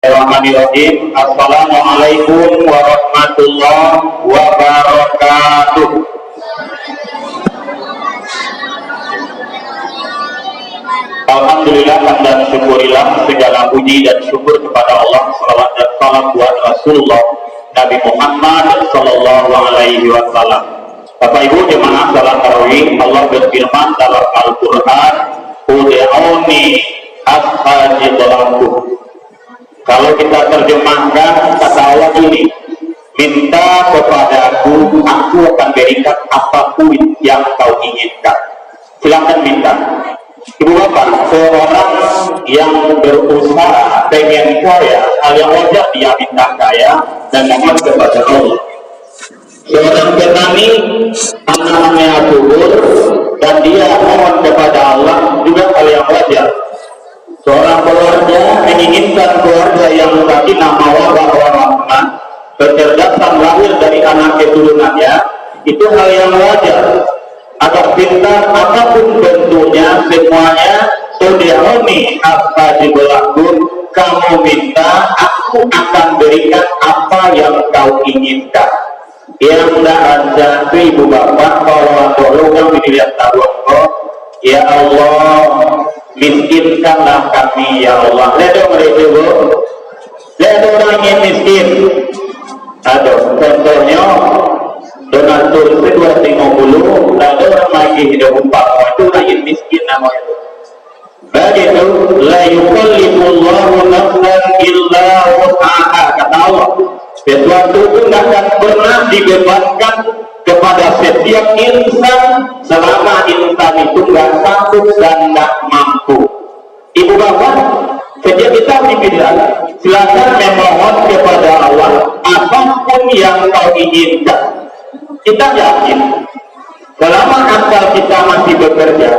Bismillahirrahmanirrahim. Assalamualaikum warahmatullahi wabarakatuh. Alhamdulillah dan syukurillah, segala puji dan syukur kepada Allah, salawat dan salam buat Rasulullah Nabi Muhammad sallallahu alaihi wasallam. Bapak Ibu jemaah salat tarawih, Allah berfirman dalam Al-Qur'an, "Ud'uni astajib lakum." Kalau kita terjemahkan kata Allah ini, minta kepadaku, aku akan berikan apapun yang kau inginkan. Silakan minta. Ibu bapak, seorang yang berusaha pengen kaya, hal yang wajar dia minta kaya dan mohon kepada Allah. Seorang petani tanahnya subur dan dia mohon kepada Allah juga hal yang wajar. Seorang keluarga menginginkan keluarga yang sakinah mawaddah warahmah, kecerdasan lahir dari anak keturunannya, itu hal yang wajar. Atau pintar apapun bentuknya, semuanya ud'uni astajib lakum, kamu minta, aku akan berikan apa yang kau inginkan. Yang tidak ada ibu bapak, kalau kami dilihat taruh, ya Allah, miskinkanlah kami ya Allah. Lihat mereka bu, lihat orang yang miskin. Aduh, contohnya donatur 250, ada orang lagi hidup 4, itu orang yang miskin namanya itu. Begitu, la yukallifullahu nafsan illa wus'aha, kata Allah. Sesuatu itu tidak akan pernah dibebankan kepada setiap insan selama insan itu nggak sanggup dan nggak mampu. Ibu bapak, sejak kita dipilih, silakan memohon kepada Allah apapun yang kau inginkan. Kita yakin selama akal kita masih bekerja,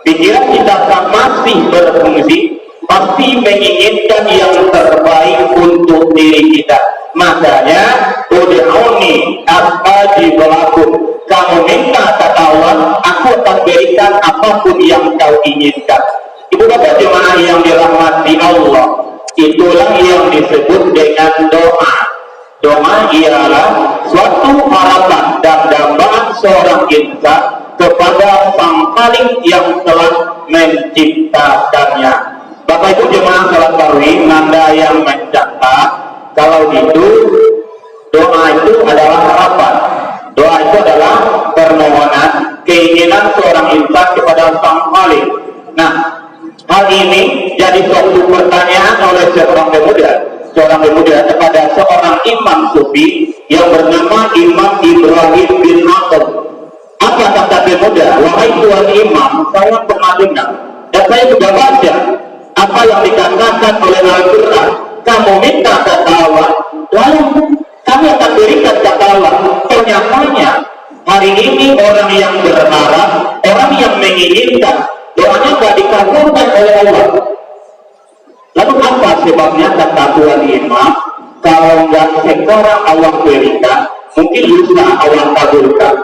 pikiran kita masih berfungsi, pasti menginginkan yang terbaik untuk diri kita. Makanya ud'uni astajib lakum, kamu minta kata Allah, aku akan berikan apapun yang kau inginkan. Ibu bapak jemaah yang dirahmati Allah, itulah yang disebut dengan doa. Doa ialah suatu harapan dan dambaan seorang insan kepada sang paling yang telah menciptakannya. Bapak Ibu jemaah salat tarawih, Anda yang mencatat, kalau itu doa itu adalah harapan, doa itu adalah permohonan, keinginan seorang insan kepada sang paling. Nah, hal ini jadi suatu pertanyaan oleh seorang pemuda kepada seorang imam sufi yang bernama Imam Ibrahim bin Atham. Apa kata pemuda? Wahai tuan imam, saya pernah dengar dan saya juga baca apa yang dikatakan oleh Al-Quran. Kamu minta kata Allah, lalu kami akan berikan kata Allah. Kenyataannya hari ini orang yang berharap, orang yang menginginkan, doanya tidak dikabulkan oleh Allah. Lalu apa sebabnya kata tuan imam? Kalau nggak sekarang Allah berikan, mungkin lusa Allah kabulkan.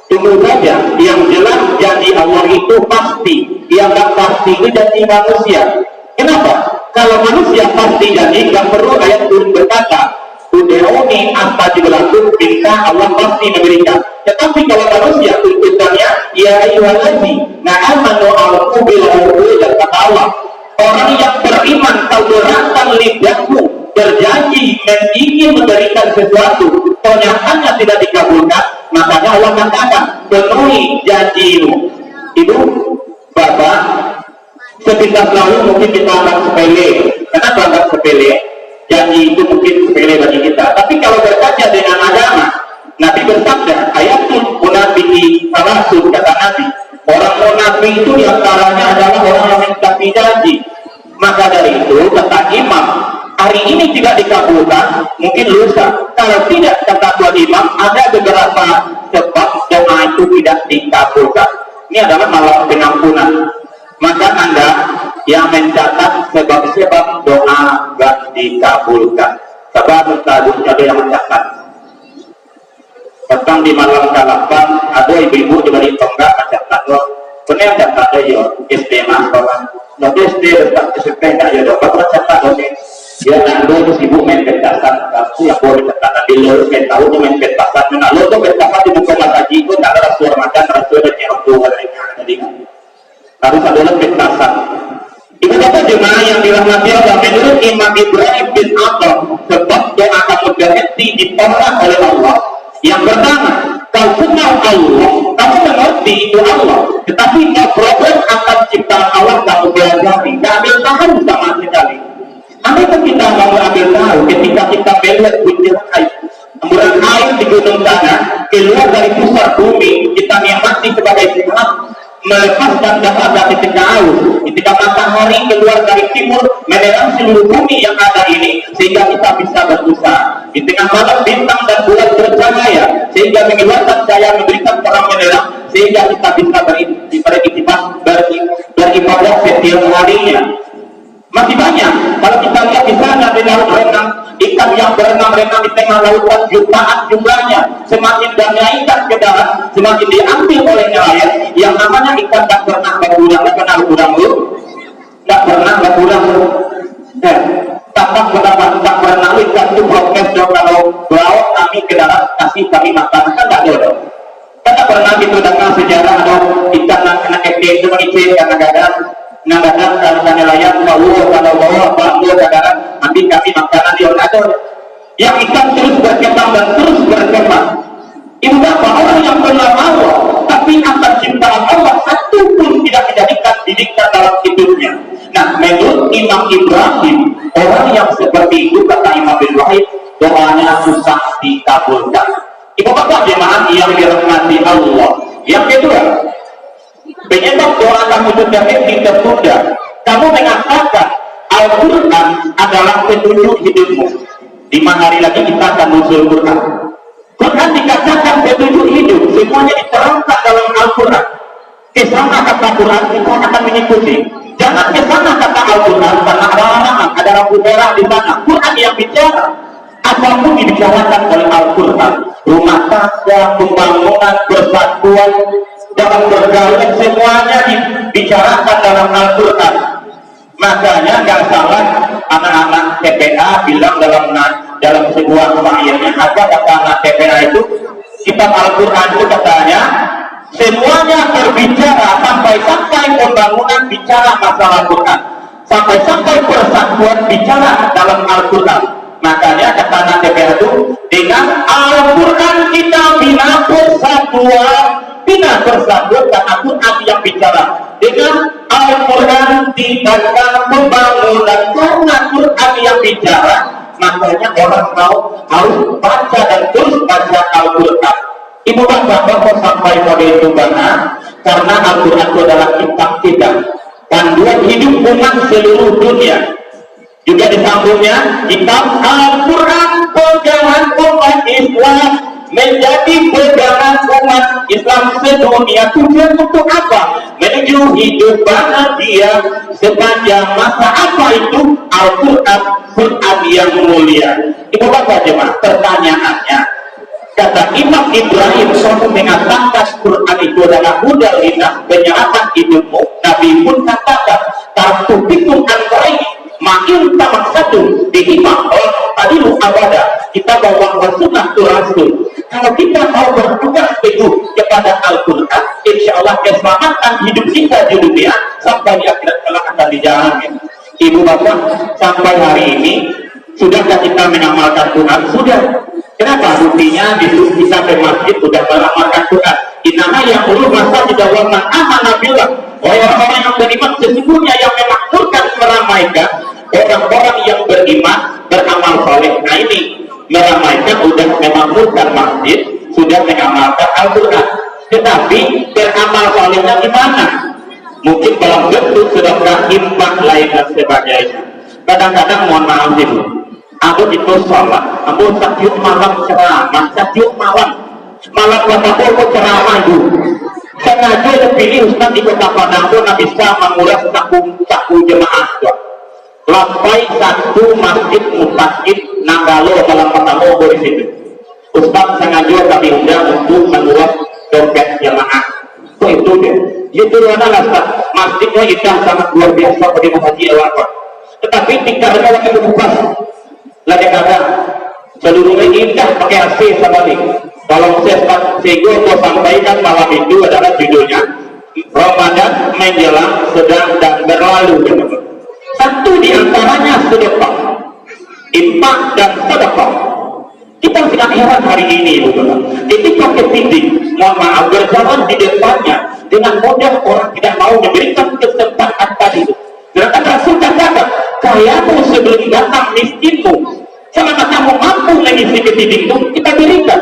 Tunggu saja, yang jelas janji Allah itu pasti, yang nggak pasti itu janji manusia. Kenapa? Kalau manusia pasti janji, nggak perlu ayat turun berkata, ud'uni astajib lakum, minta Allah pasti memberikan. Tetapi kalau manusia tuntutannya, ya ayyuhalladzina amanu aufu bil uqud, kata Allah, orang yang beriman kau gerakkan lidahmu, berjanji ingin memberikan sesuatu, ternyata tidak dikabulkan, makanya Allah katakan penuhi janjimu. Ibu, bapak, sekitar lalu mungkin kita akan sepele. Kenapa anggap sepele? Janji itu mungkin sepele bagi kita. Tapi kalau berkaca dengan agama, Nabi bersabda, ayatul munafiqi salasun, kata Nabi, orang munafik itu diantaranya adalah orang yang mentaati janji. Maka dari itu kata imam, hari ini tidak dikabulkan, mungkin lusa. Kalau tidak, kata tuan imam, ada beberapa sebab doa itu tidak dikabulkan. Ini adalah malam pengampunan. Maka Anda yang mencatat sebab-sebab doa gak dikabulkan. Sebab ada yang mencatat. Petang di malam ke-8 ada ibu-ibu juga di tonggak mencatat. Benar catat aja SD masalah. Tapi SD dekat SMP tak ada dapat mencatat. Dia nando sibuk main petasan, aku yang boleh petasan di luar, main tahu tuh main petasan, nah lo tuh petasan di muka lagi itu nggak ada rasuah makan, rasuah dan nyerang tuh tadi kan. Harus ada petasan. Ibu bapak jemaah yang dirahmati Allah, menurut Imam Ibrahim bin Adam, sebab doa kamu berhenti ditolak oleh Allah. Yang pertama, kau kenal Allah, kamu mengerti itu Allah, tetapi problem akan ciptaan Allah kamu pelajari, gak ambil tahu sama sekali. Apakah kita mau ambil tahu ketika kita melihat hujan air, emburan air di gunung sana keluar dari pusat bumi, kita nikmati sebagai Tuhan, melepaskan dahaga ketika haus, ketika matahari keluar dari timur menerang seluruh bumi yang ada ini, sehingga kita bisa berusaha di tengah malam bintang dan bulan bercahaya sehingga mengeluarkan cahaya memberikan terang menerang sehingga kita bisa beribadah setiap harinya. Masih banyak kalau kita lihat di sana di laut renang, ikan yang berenang-renang di tengah lautan jutaan jumlahnya, semakin banyak ikan ke darat semakin diambil oleh nelayan yang namanya ikan tak pernah berkurang, tak pernah berkurang. Tak pernah ikan itu protes dong, kalau laut kami ke darat kasih kami makan, kan tak ada. Kita pernah gitu datang sejarah atau ikan anak kecil itu mengisi kadang-kadang kalau nelayan kalau bawa bambu kadang nanti kami makanan di orang yang ikan terus berkembang dan terus berkembang. Ibu bapak, orang yang pernah Allah tapi akan ciptaan Allah satu pun tidak dijadikan didikan dalam hidupnya. Nah, menurut Imam Ibrahim, orang yang seperti itu kata Imam Ibrahim, doanya susah dikabulkan. Ibu bapak jemaah yang dirahmati Allah. Yang kedua, penyebab doa kamu terjadi tertunda, kamu mengatakan Al-Quran adalah petunjuk hidupmu. 5 hari lagi kita akan muncul Quran. Quran dikatakan petunjuk hidup, semuanya diterangkan dalam Al-Quran. Kesana kata Quran kita akan mengikuti. Jangan kesana kata Al-Quran karena ada lampu merah di sana. Quran yang bicara. Apapun dibicarakan oleh Al-Quran, rumah tangga, pembangunan, persatuan, dalam bergaul, semuanya dibicarakan dalam Al-Quran. Makanya nggak salah anak-anak TPA bilang dalam sebuah ayatnya, apa kata anak TPA itu, kitab Al-Quran itu katanya semuanya berbicara, sampai-sampai pembangunan bicara masalah Quran, sampai-sampai persatuan bicara dalam Al-Quran. Makanya kata anak TPA itu, dengan Al-Quran kita bina persatuan, bina persatuan karena Quran yang bicara. Dengan Al-Quran tidakkan pembangunan karena Quran yang bicara. Makanya orang mau harus baca dan terus baca Al-Quran. Ibu bapak sampai pada itu karena Al-Quran itu adalah kitab kita, panduan hidup umat seluruh dunia. Juga disambungnya kitab Al-Quran pegangan umat Islam, menjadi pegangan umat Islam sedunia. Tujuan untuk apa? Menuju hidup bahagia sepanjang masa. Apa itu? Al-Quran, Quran yang mulia. Ibu bapak jemaah, pertanyaannya, kata Imam Ibrahim suatu mengatakan Quran itu adalah hudal linnas, penyerahan hidupmu. Nabi pun katakan tartubikum antarai makin tamak satu dihimah tadi lu abada. Kita bawa sunnah Rasul. Kalau kita mau berpegang teguh kepada Al-Quran, insya Allah keselamatan hidup kita di dunia sampai di akhirat kelak akan dijalankan. Ibu bapak, sampai hari ini sudahkah kita mengamalkan Quran? Sudah. Kenapa? Buktinya di kita ke masjid sudah mengamalkan Quran. Inama yang ulul masa tidak waman amanah billah. Orang-orang yang beriman sesungguhnya yang memakmurkan meramaikan orang-orang yang beriman beramal soleh. Nah ini meramaikan sudah memakmurkan masjid, sudah mengamalkan Al-Quran. Tetapi beramal solehnya gimana? Mungkin dalam bentuk sedekah, infak, lain dan sebagainya. Kadang-kadang mohon maaf itu, aku itu sholat, aku setiap malam ceramah, setiap malam bapak ceramah itu. Sengaja pilih Ustaz di Kota Padang itu bisa mengulas saku jemaah. Lapai satu masjid mutakin Nanggalo dalam kota Bogor di situ. Ustaz sengaja kami undang untuk mengulas dompet jemaah. Oh itu dia. Itu adalah Ustaz. Masjidnya indah sangat luar biasa bagi haji awal. Tetapi tingkat mereka lagi berubah lagi kata seluruhnya indah pakai AC sebalik. Kalau saya mau sampaikan malam itu adalah judulnya Ramadan menjelang sedang dan berlalu. Satu di antaranya sedekah, infak dan sedekah. Kita tidak heran hari ini, ketika kepiting, mohon maaf, berjalan di depannya dengan mudah orang tidak mau memberikan kesempatan tadi itu. Sedangkan Rasul katakan, kayamu sebelum datang miskinmu, selama kamu mampu mengisi kepiting itu, kita berikan.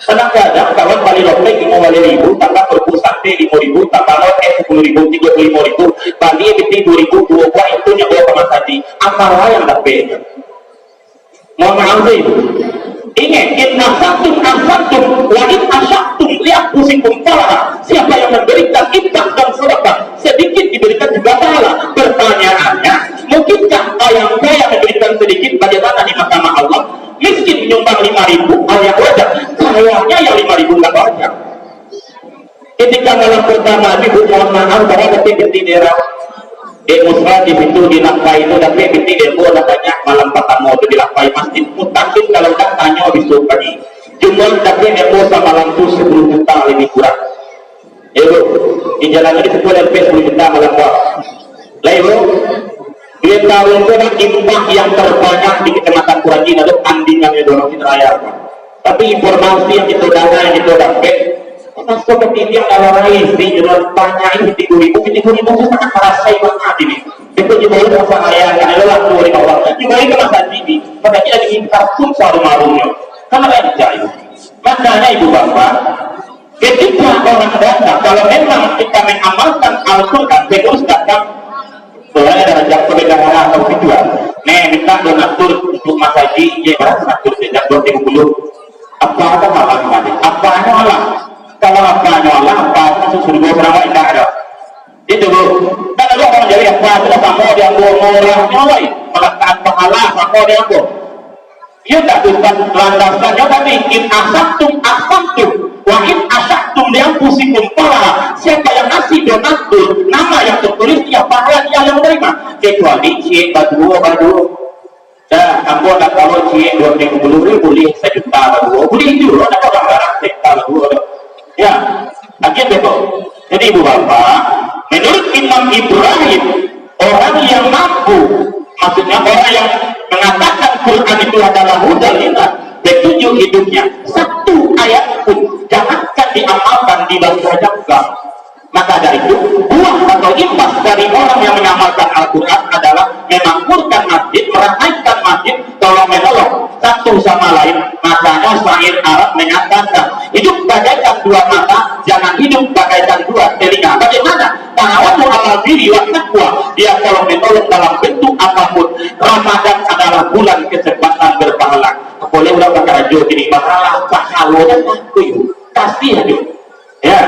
Kadang-kadang kawan balik lopek 5.000, tambah perpusat 5.000, tambah lopek 10.000, 35.000, balik kepiting 2.000, 2 buah itu nyawa ke masjid. Apa yang dapat? Mohon maaf itu. Ingat, inna asatum wa in asyaktum liakusikum pahala. Siapa yang memberikan infak dan sedekah, sedikit diberikan juga pahala. Pertanyaannya, mungkinkah yang kaya memberikan sedikit bagaimana di mahkamah Allah? Miskin menyumbang 5.000, hal yang wajar. Kayanya yang 5.000 nggak wajar. Ketika malam pertama ibu mohon maaf bahwa ketika daerah musrah di situ dilapai itu dan binti demo banyak malam pertama itu dilapai masjid mutakin kalau tak tanya besok pagi jumlah tapi demo sama malam itu 10 juta lebih kurang ya bro di jalan ini 10 juta malam bawah lah bro dia tahu itu infak yang terbanyak di kecamatan Kuranji itu andingannya dorong kita raya tapi informasi yang kita dapat masuk ke TV yang kalau lain di jalan tanyain di 3.000 itu sangat merasai banget ini itu juga itu saya kan adalah 2.000 orang juga itu masa TV makanya ada kartun sarung-marungnya karena lain jauh makanya ibu bapak ketika orang datang kalau memang kita mengamalkan Al-Quran terus datang soalnya ada jam perbedaan atau tujuan minta donatur untuk masjid ya berapa donatur sejak 2010 apa ada malam apa ada kalau apa nyala apa masuk surga berapa indah ada itu bu kan ada orang jadi apa sudah sama dia mau nyolai meletakkan pahala sama dia bu dia tak bukan landasannya tapi in asaktum wa in asaktum dia pusikum pahala siapa yang ngasih donatur nama yang tertulis dia pahala dia yang menerima kecuali cie badu dah aku nak kalau cie 20.000 boleh 1 juta badu boleh itu ada orang barang sekta badu ya, akhirnya betul. Jadi ibu bapak, menurut Imam Ibrahim, orang yang mampu, maksudnya orang yang mengatakan Quran itu adalah hudan lillah, petunjuk hidupnya, satu ayat pun jangankan diamalkan dibaca juga. Maka dari itu, buah atau imbas dari orang yang mengamalkan Al-Quran adalah memakmurkan masjid, meramaikan masjid, tolong menolong satu sama lain. Makanya syair Arab mengatakan hidup bagaikan 2 mata, jangan hidup bagaikan 2 telinga. Bagaimana? Ta'awanu ala diri wa taqwa. Dia kalau menolong dalam bentuk apapun. Ramadan adalah bulan kesempatan berpahala. Boleh udah pakai ajo ini masalah pahala dan aku kasih aja. Ya.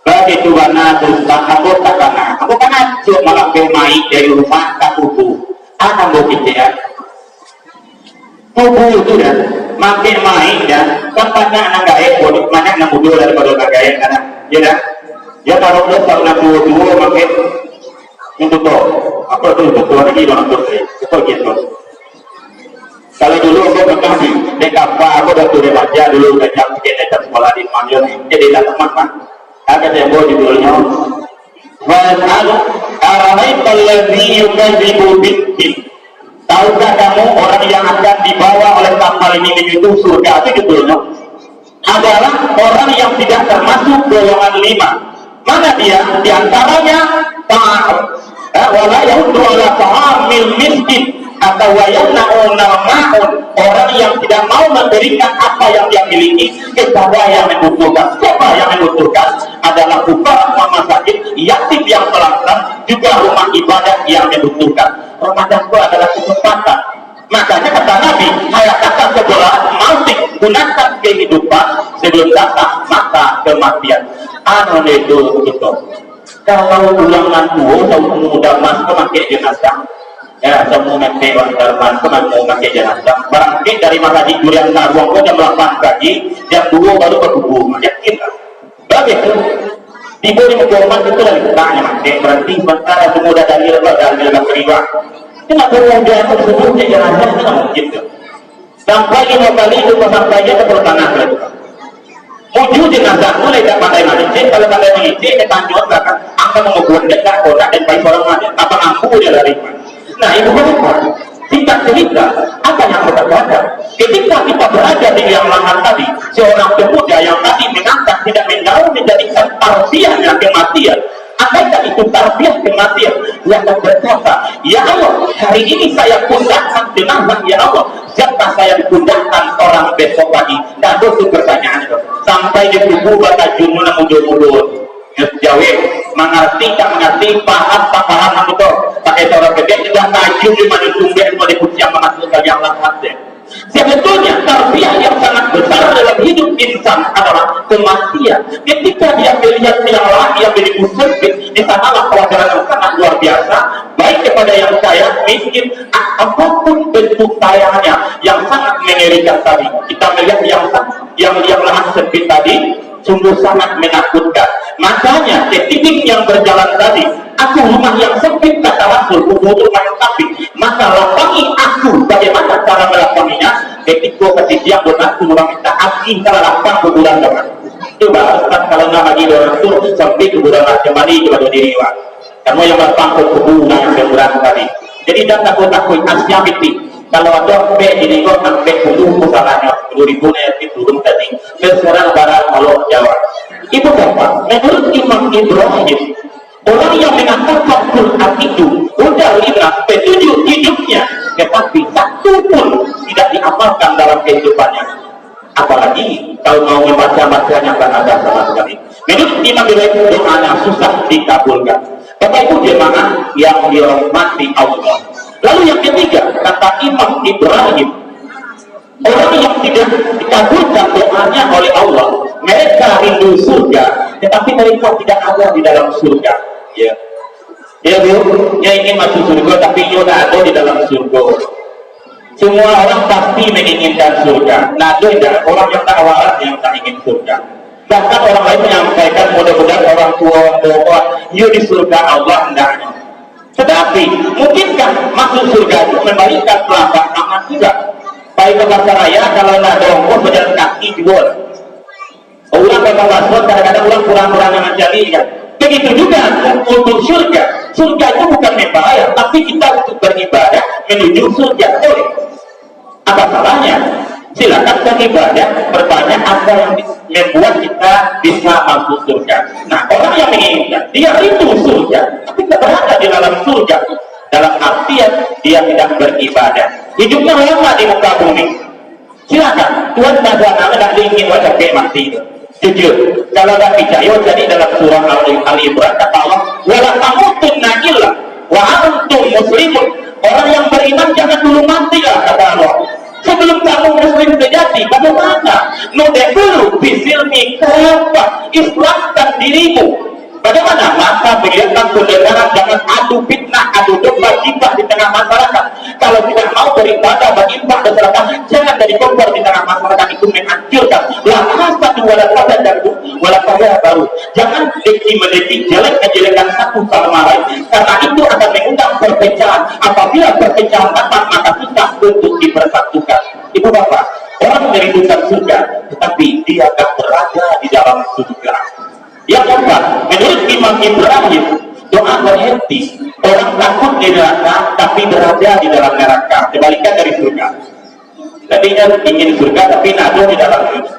Begitu warna terus aku takana. Aku kan ajo malah bermain dari rumah ke kubu. Akan begitu ya. Kubu itu dah makin main dan tempatnya anak gaya bodoh banyak yang bodoh daripada gaya karena ya dah ya kalau udah tahun 22 makin untuk tuh apa tuh betul lagi orang tuh itu gitu kalau dulu aku pernah di dekapa aku udah turun aja dulu ngajak kita sekolah di Madiun jadi teman-teman ada yang bawa judulnya Wal Arahaita alladzi yukadzibu bid-din. Tahukah kamu orang yang akan dibawa oleh kapal ini menuju surga itu judulnya adalah orang yang tidak termasuk golongan 5. Mana dia? Di antaranya wala yahudu ala ta'amil miskin atau wayamna'una ma'un, orang yang tidak mau memberikan apa yang dia miliki kepada yang membutuhkan. Siapa yang membutuhkan? Adalah fuqara masakin, yatim yang telantar, juga rumah ibadah yang membutuhkan. Ramadan itu adalah kesempatan. Makanya kata Nabi, hayatkan sebelah mati, gunakan kehidupan sebelum datang masa kematian. Anu itu begitu. Kalau ulangan tua, kalau muda mas memakai jenazah, ya semua memakai wandarman, mau memakai jenazah. Barangkali dari Mahadi Durian Naruang itu jam 8 pagi, jam 2 baru berhubung. Yakin tak? Begitu. Ibu di Muhammad itu lagi tanya, berarti sementara pemuda dari lembaga riba Kenapa kemudian sebelumnya jenazah itu nggak mungkin tuh. Sampai 5 kali itu sampainya ke pertanah itu. Muju jenazah mulai tak pandai mengicik, kalau pandai mengicik, kita tanjung bahkan akan mengukur dekat kota dan baik orang mana, apa mampu dia lari. Nah ibu bapak, singkat cerita, apa yang berkata? Ketika kita berada di yang lahan tadi, seorang pemuda yang tadi mengangkat tidak menjauh menjadikan tausiahnya kematian. Apakah itu tarbiyah kematian? Yang berkata, ya Allah, hari ini saya pundakkan jenazah, ya Allah, siapa saya dipundakkan orang besok pagi. Dan itu pertanyaan itu. Sampai di tubuh bata jumlah mulut-mulut. Jawa mengerti, tak mengerti, paham, tak paham, betul. Pakai seorang gede sudah maju di mana sumber, mau dipuji yang menghasilkan yang lahat. Sebetulnya tarbiyah yang sangat besar dalam hidup insan adalah kematian. Ketika dia melihat yang lain yang menjadi musafir, di sanalah pelajaran yang sangat luar biasa, baik kepada yang kaya, miskin, apapun bentuk tayangannya yang sangat mengerikan tadi. Kita melihat yang lahan sempit tadi sungguh sangat menakutkan. Makanya titik yang berjalan tadi, aku rumah yang sempit kata Rasul, butuh rumah yang tapi maka lapangi aku. Bagaimana cara melapanginya? Ketika kasih siang buat aku orang minta api kalau lapang kuburan dengan coba Ustaz kalau nggak bagi orang itu sampai kuburan mani coba diri wa kamu yang lapang kuburan yang kuburan tadi. Jadi jangan takut asnya biti. Kalau ada sampai ini kok sampai dulu masalahnya 2000 itu turun tadi. Sekarang barang kalau Jawa. Ibu bapak, menurut Imam Ibrahim, orang yang mengatakan Quran itu udah 5 petunjuk hidupnya, tetapi satu pun tidak diamalkan dalam kehidupannya. Apalagi kalau mau membaca-bacanya kan ada sama sekali. Menurut Imam Ibrahim doanya susah dikabulkan. Bapak Ibu jemaah yang dirahmati Allah. Lalu yang ketiga, kata Imam Ibrahim, orang yang tidak dikabulkan doanya oleh Allah, mereka rindu surga, tetapi mereka tidak ada di dalam surga. Ya, ya Bu, yang ingin masuk surga, tapi sudah ada di dalam surga. Semua orang pasti menginginkan surga. Nah, tidak orang yang tak waras yang tak ingin surga. Bahkan orang lain menyampaikan mudah-mudahan orang tua bahwa you di surga Allah hendaknya. Tetapi mungkinkah masuk surga itu memberikan telapak tangan juga? Baik ke bahasa raya kalau nak dongkos berjalan kaki juga. Ulang kata Rasul kadang-kadang ulang kurang-kurang yang mencari kan. Begitu juga untuk surga. Surga itu bukan membayar, tapi kita untuk beribadah menuju surga. Boleh. Apa salahnya? Silakan beribadah, bertanya apa yang membuat kita bisa masuk surga. Nah, orang yang menginginkan, dia itu surga, tapi tidak berada di dalam surga. Dalam artian dia tidak beribadah. Hidupnya lama di muka bumi. Silakan, Tuhan tidak ada ingin wajah mati itu. Jujur, kalau tidak percaya, jadi dalam surah Al-Imran kata Allah, wala tamutunna illa wa antum muslimun. Orang yang beriman jangan dulu mati lah kata Allah. Sebelum kamu muslim terjadi, bagaimana? Nudek dulu, bisilmi, kenapa? Islamkan dirimu. Bagaimana? Maka berikan kebenaran, jangan adu fitnah, adu domba, gibah di tengah masyarakat. Kalau tidak mau beribadah, beribadah dan sedekah, jangan jadi korban di tengah masyarakat, itu menghancurkan. Lah satu walaupun dan walaupun baru. Jangan meneliti jelek kejelekan satu sama lain, karena itu akan mengundang perpecahan. Apabila perpecahan datang, maka susah untuk dipersatukan. Ibu bapak, orang merindukan surga, tetapi dia akan berada di dalam surga. Yang keempat, menurut Imam Ibrahim, doa berhenti. Orang takut di neraka, tapi berada di dalam neraka. Kebalikan dari surga. Tadinya ingin surga, tapi nado di dalam surga.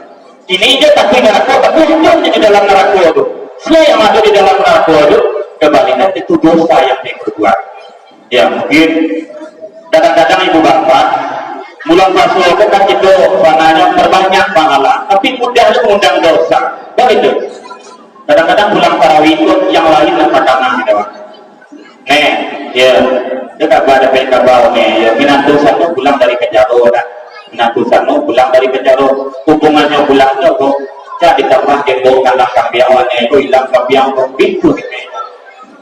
Ini aja tapi neraka, tapi hanya di dalam neraka itu. Saya yang ada di dalam neraka itu, kebalikan itu dosa yang dia berbuat. Ya mungkin kadang-kadang ibu bapak bulan masuk itu kan itu panahnya berbanyak pahala, tapi mudah mengundang dosa. Begitu. Kadang-kadang bulan tarawih itu yang lain lah padangan gitu. Nih, ya, dia tak ada berkabau nih. Ya, minat dosa itu pulang dari Kejaro dah. Minat dosa itu pulang dari Kejaro. Hubungannya pulang itu kok. Jadi ditambah jenggot kalah kambiawannya itu hilang kambiang kok itu.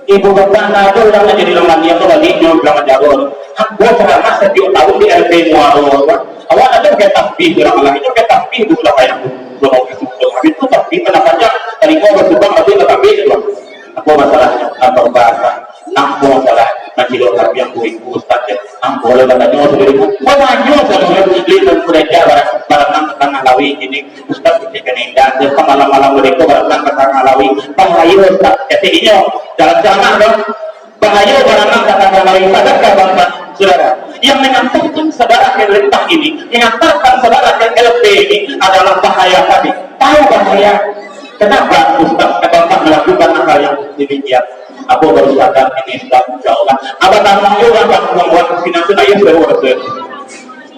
Ibu bapak nado orang jadi lemah dia tuh lagi hidup lemah Kejaro. Gua ceramah setiap tahun di LP Muaro. Awal ada kayak tasbih orang lain itu kayak tasbih itu sudah kayak belum habis itu tasbih kenapa tadi kau bersumpah tapi tetap itu apa masalahnya atau bahasa nampu masalah kilo tapi yang gue Ustaz ya boleh katanya sendiri banyak saya beli dan mereka barang tengah lawi ini Ustaz ketika indah malam-malam mereka barang tengah lawi bahaya Ustaz ketinya jalan-jalan dong bahaya barang tengah lawi sadarkah bangsa saudara yang mengantarkan saudara ke lentang ini mengantarkan saudara ke LP ini adalah bahaya tadi tahu bahaya. Kenapa Ustaz Bapak melakukan hal yang demikian? Aku baru sadar ini Islam, insya Allah. Apa namanya orang yang membuat kesinasan ayah sudah berhasil.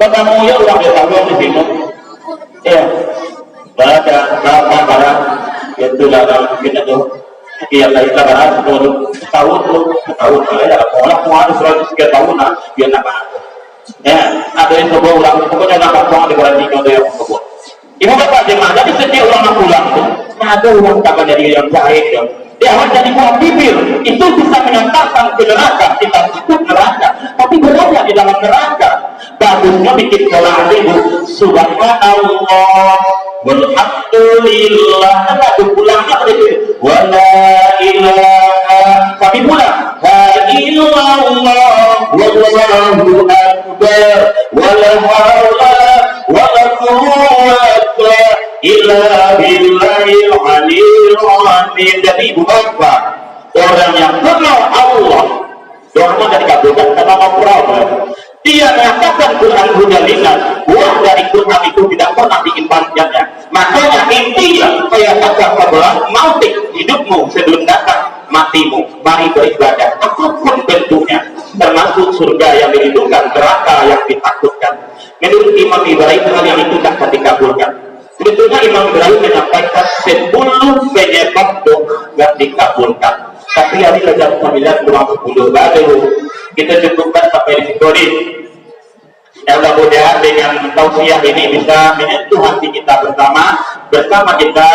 Bapak mau ya orang yang tahu di sini. Ya, baca berapa barang itu dalam mungkin itu. Iya, kita barang tahun saya orang mau harus 100 tahun lah, biar apa? Ya, ada yang coba ulang, pokoknya nak uang diberhentikan ada yang coba. Ibu bapak jemaah, jadi setiap orang pulang tuh, ada orang kapan jadi yang jahit dong. Dia harus jadi buah bibir, itu bisa mengantarkan ke neraka, kita takut neraka, tapi berada di dalam neraka. Bagusnya bikin pola ibu, subhanallah, walhamdulillah, lagu pulangnya begitu, wala ilaha, tapi pulang, la illallah, wallahu akbar, wala hawla, wala quwwata illa billahil aliyil azim. Jadi ibu bapak orang yang kenal Allah doanya dari kabulkan karena ngobrol dia mengatakan Quran hudalinas buah dari Quran itu tidak pernah diimpankannya. Makanya intinya saya kata kabulkan mautik hidupmu sebelum datang matimu mari beribadah apapun bentuknya termasuk surga yang dirindukan neraka yang ditakutkan. Menurut Imam Ibrahim hal yang itu akan dikabulkan. Sebetulnya Imam Ibrahim menyampaikan 10 penyebab doa yang dikabulkan. Tapi hari jam 9 kurang 10 baru kita cukupkan sampai di situ. Ya mudah-mudahan dengan tausiah ini bisa menyentuh hati kita bersama kita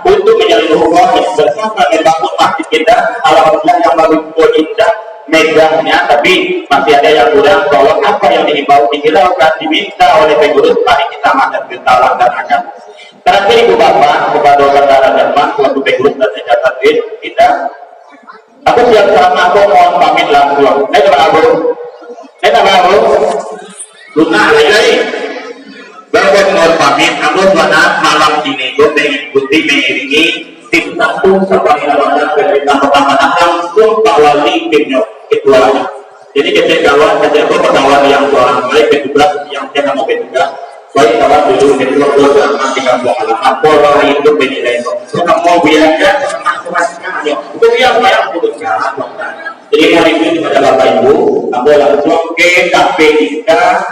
untuk menjalin hubungan bersama membangun masjid kita. Alhamdulillah yang baru indah megahnya, tapi masih ada yang kurang. Tolong apa yang dihimbau dihilangkan diminta oleh pengurus, mari kita makan kita laksanakan. Terakhir ibu bapak kepada saudara dan mas waktu pengurus dan sejata kita, aku siap sama aku mohon pamit langsung. Abu, Luna lagi. Bapak mohon pamit. Aku suara malam ini gue mengikuti mengiringi tim satu sampai lawan pemerintah pertama langsung Pak Wali timnya ketuanya. Jadi kita kawan pertama yang seorang mulai P17 yang saya mau P13. Baik kawan dulu kedua sama 3 halaman pola itu penilai kita mau biarkan masing-masing aja itu dia saya putuskan. Jadi hari ini kepada Bapak Ibu kamu langsung ke kafe kita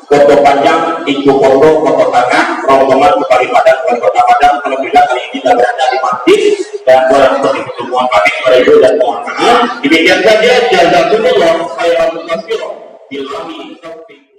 foto panjang ibu foto tangan rombongan kembali pada kota Padang. Kalau bila kali ini kita berada di masjid dan orang seperti itu mohon pamit kepada Ibu dan mohon maaf demikian saja jazakumullah khairan katsiran billahi taufiq.